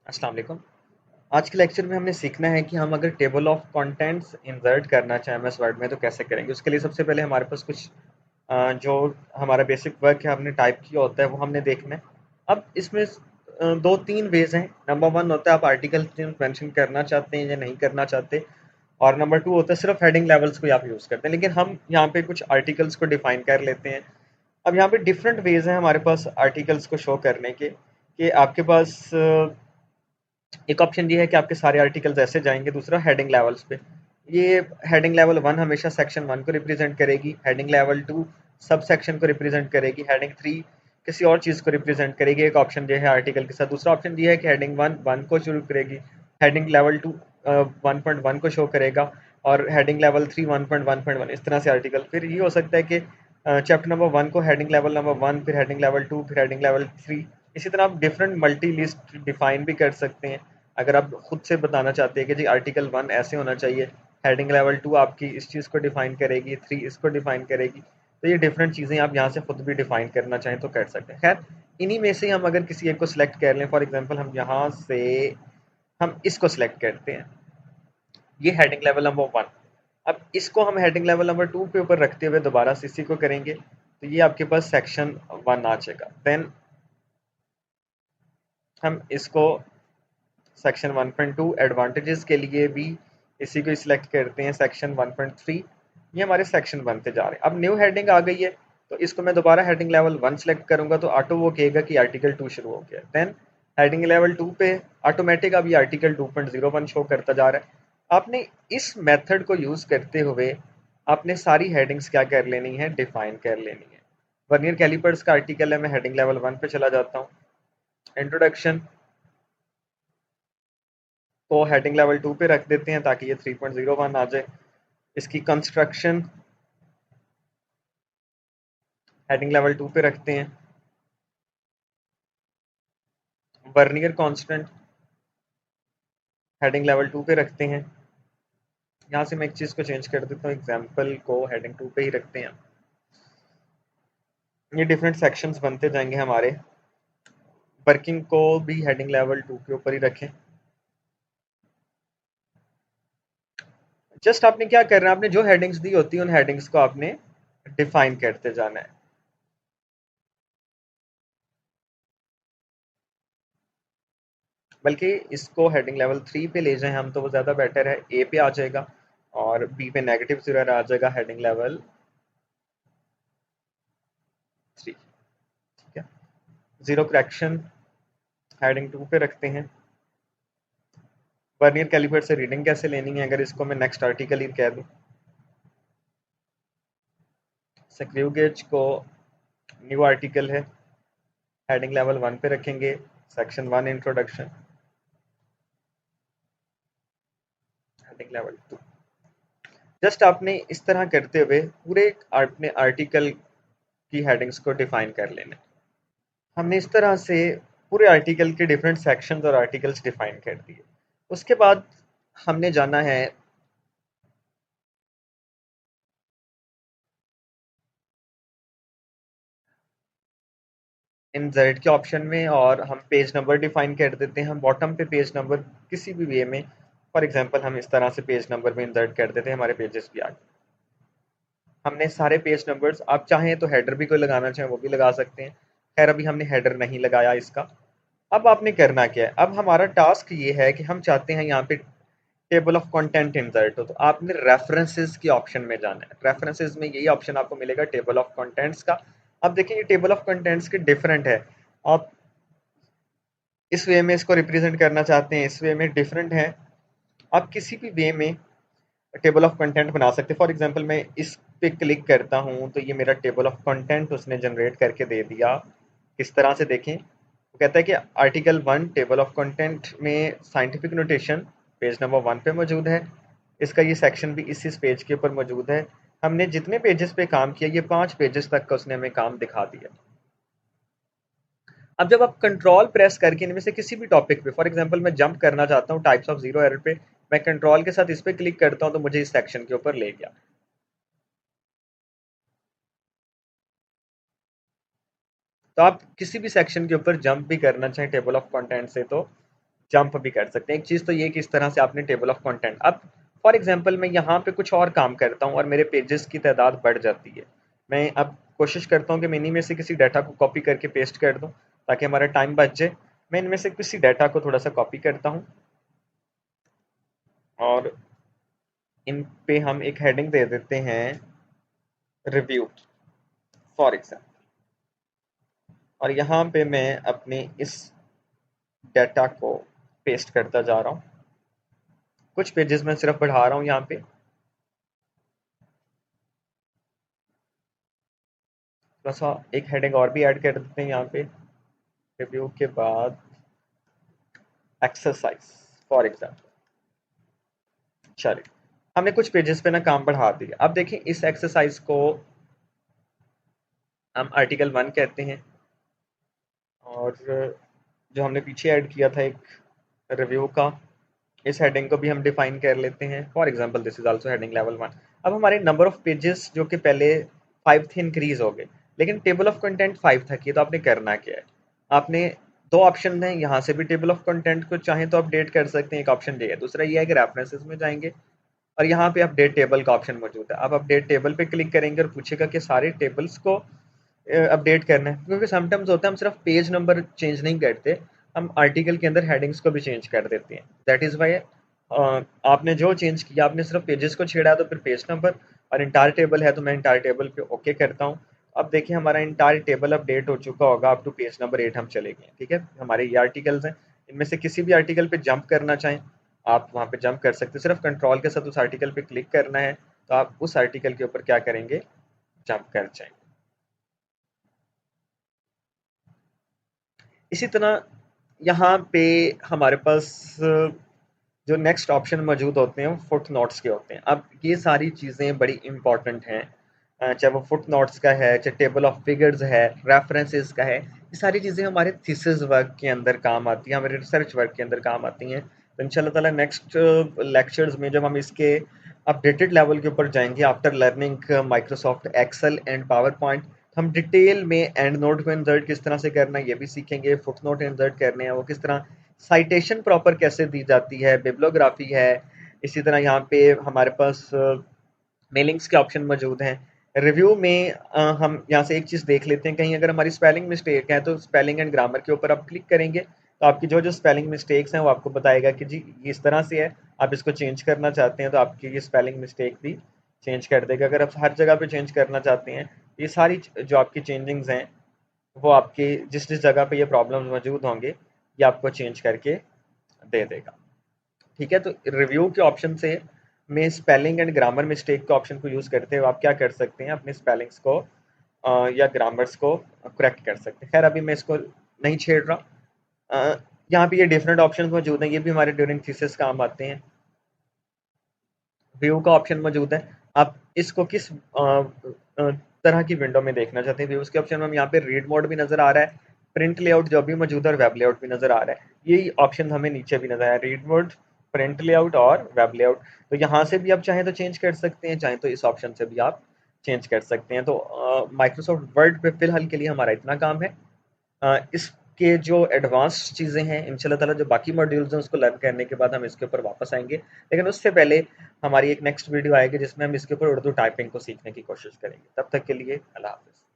अस्सलाम वालेकुम। आज के लेक्चर में हमने सीखना है कि हम अगर टेबल ऑफ कंटेंट्स इंसर्ट करना चाहें एमएस वर्ड में तो कैसे करेंगे। उसके लिए सबसे पहले हमारे पास कुछ जो हमारा बेसिक वर्क है हमने टाइप किया होता है वो हमने देखना है। अब इसमें दो तीन वेज हैं। नंबर वन होता है आप आर्टिकल मेंशन करना चाहते हैं या नहीं करना चाहते, और नंबर टू होता है सिर्फ हेडिंग लेवल्स को आप यूज़ करते हैं। लेकिन हम यहाँ पे कुछ आर्टिकल्स को डिफाइन कर लेते हैं। अब यहाँ पे डिफरेंट वेज हैं हमारे पास आर्टिकल्स को शो करने के, कि आपके पास एक ऑप्शन ये है कि आपके सारे आर्टिकल्स ऐसे जाएंगे। दूसरा हेडिंग लेवल्स पे, ये हेडिंग लेवल वन हमेशा सेक्शन वन को रिप्रेजेंट करेगी, heading level two sub section को रिप्रेजेंट करेगी, हेडिंग थ्री किसी और चीज़ को रिप्रेजेंट करेगी। एक ऑप्शन ये है आर्टिकल के साथ। दूसरा ऑप्शन ये है कि हेडिंग वन वन को शुरू करेगी, हेडिंग लेवल टू 1.1 को शो करेगा, और हेडिंग लेवल थ्री 1.1.1। इस तरह से आर्टिकल। फिर ये हो सकता है कि चैप्टर नंबर वन को हेडिंग लेवल नंबर वन, फिर हेडिंग लेवल टू, फिर हेडिंग लेवल थ्री। इसी तरह आप डिफरेंट मल्टी लिस्ट डिफाइन भी कर सकते हैं। अगर आप खुद से बताना चाहते हैं कि जी आर्टिकल वन ऐसे होना चाहिए, हेडिंग लेवल टू आपकी इस चीज़ को डिफाइन करेगी, थ्री इसको डिफाइन करेगी, तो ये डिफरेंट चीज़ें आप यहाँ से खुद भी डिफाइन करना चाहें तो कर सकते हैं। खैर, इन्हीं में से हम अगर किसी एक को सिलेक्ट कर लें, फॉर एग्जांपल हम यहाँ से हम इसको सिलेक्ट करते हैं, ये हेडिंग लेवल नंबर वन। अब इसको हम हेडिंग लेवल नंबर टू पे ऊपर रखते हुए दोबारा से इसी को करेंगे तो ये आपके पास सेक्शन वन आ जाएगा। देन हम इसको सेक्शन 1.2 एडवांटेजेस के लिए भी इसी को सिलेक्ट करते हैं, सेक्शन 1.3। ये हमारे सेक्शन वन पे जा रहे हैं। अब न्यू हेडिंग आ गई है तो इसको मैं दोबारा हेडिंग लेवल वन सेलेक्ट करूंगा तो ऑटो वो कहेगा कि आर्टिकल टू शुरू हो गया। देन हेडिंग लेवल टू पे ऑटोमेटिक अब ये आर्टिकल 2.01 शो करता जा रहा है। आपने इस मेथड को यूज करते हुए आपने सारी हेडिंग्स क्या कर लेनी है, डिफाइन कर लेनी है। वर्नियर कैलिपर्स का आर्टिकल है, मैं हेडिंग लेवल वन पे चला जाता हूँ। इंट्रोडक्शन को हेडिंग लेवल टू पे रख देते हैं ताकि ये 3.01 आ जाए। इसकी कंस्ट्रक्शन हेडिंग लेवल टू पे रखते हैं। Vernier constant heading level two पे रखते हैं। यहाँ से मैं एक चीज़ को चेंज कर देता हूँ, एग्जाम्पल को हेडिंग टू पे ही रखते हैं। ये डिफरेंट सेक्शंस बनते जाएंगे हमारे। वर्किंग को भी हेडिंग लेवल टू के ऊपर ही रखें। जस्ट आपने क्या करना है, आपने जो हेडिंग्स दी होती है उन हेडिंग्स को आपने डिफाइन करते जाना है। बल्कि इसको हेडिंग लेवल थ्री पे ले जाएं हम तो वो ज़्यादा बेटर है। ए पे आ जाएगा और बी पे नेगेटिव जीरो आ जाएगा हेडिंग लेवल थ्री। ठीक है। जीरो करेक्शन हेडिंग टू पे रखते हैं। वर्नियर कैलिपर से रीडिंग कैसे लेनी है अगर इसको मैं नेक्स्ट आर्टिकल ही कह दूं। स्क्रू गेज को न्यू आर्टिकल है, हेडिंग लेवल वन पे रखेंगे, section one introduction, heading level two. Just आपने इस तरह करते हुए पूरे अपने आर्टिकल की हेडिंग्स को डिफाइन कर लेना। हमने इस तरह से पूरे आर्टिकल के डिफरेंट सेक्शंस और आर्टिकल्स डिफाइन कर दिए। उसके बाद हमने जाना है इंसर्ट के ऑप्शन में, और हम पेज नंबर डिफाइन कर देते हैं। हम बॉटम पे पेज नंबर किसी भी वे में, फॉर एग्जांपल हम इस तरह से पेज नंबर में इंसर्ट कर देते हैं, हमारे पेजेस भी आ गए। हमने सारे पेज नंबर्स, आप चाहें तो हेडर भी कोई लगाना चाहें वो भी लगा सकते हैं। खैर अभी हमने हेडर नहीं लगाया इसका। अब आपने करना क्या है, अब हमारा टास्क ये है कि हम चाहते हैं यहाँ पे टेबल ऑफ कंटेंट इंसर्ट हो, तो आपने रेफरेंसेस के ऑप्शन में जाना है। रेफरेंसेस में यही ऑप्शन आपको मिलेगा टेबल ऑफ कंटेंट्स का। अब देखिए ये टेबल ऑफ कंटेंट्स के डिफरेंट है। आप इस वे में इसको रिप्रेजेंट करना चाहते हैं, इस वे में डिफरेंट है। आप किसी भी वे में टेबल ऑफ कंटेंट बना सकते हैं। फॉर एग्जांपल मैं इस पे क्लिक करता हूं तो ये मेरा टेबल ऑफ कंटेंट उसने जनरेट करके दे दिया। किस तरह से देखें, वो कहता है कि article one table of content में scientific notation page number one पे मौजूद है। इसका ये सेक्शन भी इस पेज के ऊपर मौजूद है। हमने जितने पेजेस पे काम किया ये 5 पेजेस तक का उसने हमें काम दिखा दिया। अब जब आप कंट्रोल प्रेस करके इनमें से किसी भी टॉपिक पे, फॉर एग्जांपल मैं जंप करना चाहता हूँ टाइप्स ऑफ जीरो एरर पे, मैं कंट्रोल के साथ इस पे क्लिक करता हूँ तो मुझे इस सेक्शन के ऊपर ले गया। तो आप किसी भी सेक्शन के ऊपर जंप भी करना चाहें टेबल ऑफ कंटेंट से तो जंप भी कर सकते हैं। एक चीज़ तो ये कि इस तरह से आपने टेबल ऑफ कंटेंट, अब फॉर एग्जांपल मैं यहाँ पे कुछ और काम करता हूँ और मेरे पेजेस की तादाद बढ़ जाती है। मैं अब कोशिश करता हूँ कि मैं इन्हीं में से किसी डाटा को कॉपी करके पेस्ट कर दूँ ताकि हमारा टाइम बच जाए। मैं इनमें से किसी डाटा को थोड़ा सा कॉपी करता हूँ और इन पे हम एक हेडिंग दे देते हैं रिव्यू फॉर एग्जाम्पल, और यहाँ पे मैं अपने इस डाटा को पेस्ट करता जा रहा हूँ। कुछ पेजेस में सिर्फ बढ़ा रहा हूँ यहाँ पे, थोड़ा सा एक हेडिंग और भी ऐड कर देते हैं यहाँ पे रिव्यू के बाद एक्सरसाइज फॉर एग्जाम्पल। चलिए, हमने कुछ पेजेस पे ना काम बढ़ा दिया। अब देखें इस एक्सरसाइज को हम आर्टिकल 1 कहते हैं, और जो हमने पीछे ऐड किया था एक रिव्यू का, इस हेडिंग को भी हम डिफाइन कर लेते हैं। For example this is also heading level 1। अब हमारे नंबर ऑफ पेजेस जो कि पहले 5 थे इंक्रीज हो गए, लेकिन टेबल ऑफ कंटेंट 5 था कि, तो आपने करना क्या है, आपने दो ऑप्शन हैं, यहाँ से भी टेबल ऑफ कंटेंट को चाहें तो अपडेट कर सकते हैं, एक ऑप्शन ये है। दूसरा ये है कि रेफरेंसेस में जाएंगे और यहाँ पे अपडेट टेबल का ऑप्शन मौजूद है। आप अपडेट टेबल पे क्लिक करेंगे और पूछेगा कि सारे टेबल्स को अपडेट करना है, क्योंकि समटाइम्स होता है हम सिर्फ पेज नंबर चेंज नहीं करते, हम आर्टिकल के अंदर हेडिंग्स को भी चेंज कर देते हैं। दैट इज़ वाई आपने जो चेंज किया, आपने सिर्फ पेजेस को छेड़ा तो फिर पेज नंबर, और इंटायर टेबल है तो मैं इंटायर टेबल पे ओके करता हूँ। अब देखिए हमारा इंटायर टेबल अपडेट हो चुका होगा, अप टू पेज नंबर 8 हम चले गए। ठीक है, हमारे ये आर्टिकल्स हैं, इनमें से किसी भी आर्टिकल पे जंप करना चाहें आप वहाँ पे जंप कर सकते हैं। सिर्फ कंट्रोल के साथ उस आर्टिकल पे क्लिक करना है, तो आप उस आर्टिकल के ऊपर क्या करेंगे, जंप कर जाएंगे। इसी तरह यहाँ पे हमारे पास जो नेक्स्ट ऑप्शन मौजूद होते हैं वो फुट नोट्स के होते हैं। अब ये सारी चीज़ें बड़ी इंपॉर्टेंट हैं, चाहे वो फुट नोट्स का है, चाहे टेबल ऑफ फिगर्स है, रेफरेंसेस का है, ये सारी चीज़ें हमारे थीसिस वर्क के अंदर काम आती हैं, हमारे रिसर्च वर्क के अंदर काम आती हैं। तो इंशाल्लाह ताला नेक्स्ट लेक्चर्स में जब हम इसके अपडेटेड लेवल के ऊपर जाएंगे after learning Microsoft Excel and PowerPoint, हम डिटेल में एंड नोट को इंसर्ट किस तरह से करना है ये भी सीखेंगे। फुट नोट इंसर्ट करने हैं वो किस तरह, साइटेशन प्रॉपर कैसे दी जाती है, बिब्लियोग्राफी है। इसी तरह यहाँ पे हमारे पास मेलिंग्स के ऑप्शन मौजूद हैं। रिव्यू में हम यहाँ से एक चीज़ देख लेते हैं, कहीं अगर हमारी स्पेलिंग मिस्टेक है तो स्पेलिंग एंड ग्रामर के ऊपर आप क्लिक करेंगे तो आपकी जो जो स्पेलिंग मिस्टेक्स हैं वो आपको बताएगा कि जी ये इस तरह से है, आप इसको चेंज करना चाहते हैं तो आपकी ये स्पेलिंग मिस्टेक भी चेंज कर देगा। अगर आप हर जगह पे चेंज करना चाहते हैं, ये सारी जो आपकी चेंजिंग्स हैं वो आपके जिस जिस जगह पे ये प्रॉब्लम्स मौजूद होंगे ये आपको चेंज करके दे देगा। ठीक है, तो रिव्यू के ऑप्शन से में स्पेलिंग एंड ग्रामर मिस्टेक के ऑप्शन को यूज़ करते हुए आप क्या कर सकते हैं, अपने स्पेलिंग्स को या ग्रामर्स को करेक्ट कर सकते हैं। खैर अभी मैं इसको नहीं छेड़ रहा। यहाँ पे ये डिफरेंट ऑप्शन मौजूद हैं, ये भी हमारे ड्यूरिंग थीसिस काम आते हैं। व्यू का ऑप्शन मौजूद है, आप इसको किस तरह की विंडो में देखना चाहते हैं। व्यूज के ऑप्शन में हम यहाँ पे रीड मोड भी नजर आ रहा है, प्रिंट लेआउट जो भी मौजूद है और वेब लेआउट भी नजर आ रहा है। ये ऑप्शन हमें नीचे भी नजर आया, रीड मोड, प्रिंट लेआउट और वेब लेआउट। तो यहाँ से भी आप चाहें तो चेंज कर सकते हैं, चाहें तो इस ऑप्शन से भी आप चेंज कर सकते हैं। तो माइक्रोसॉफ्ट वर्ड पे फिलहाल के लिए हमारा इतना काम है। इसके जो एडवांस चीज़ें हैं इंशाल्लाह ताला जो बाकी मॉड्यूल्स हैं उसको लर्न करने के बाद हम इसके ऊपर वापस आएंगे, लेकिन उससे पहले हमारी एक नेक्स्ट वीडियो आएगी जिसमें हम इसके ऊपर उर्दू टाइपिंग को सीखने की कोशिश करेंगे। तब तक के लिए अल्लाह हाफिज़।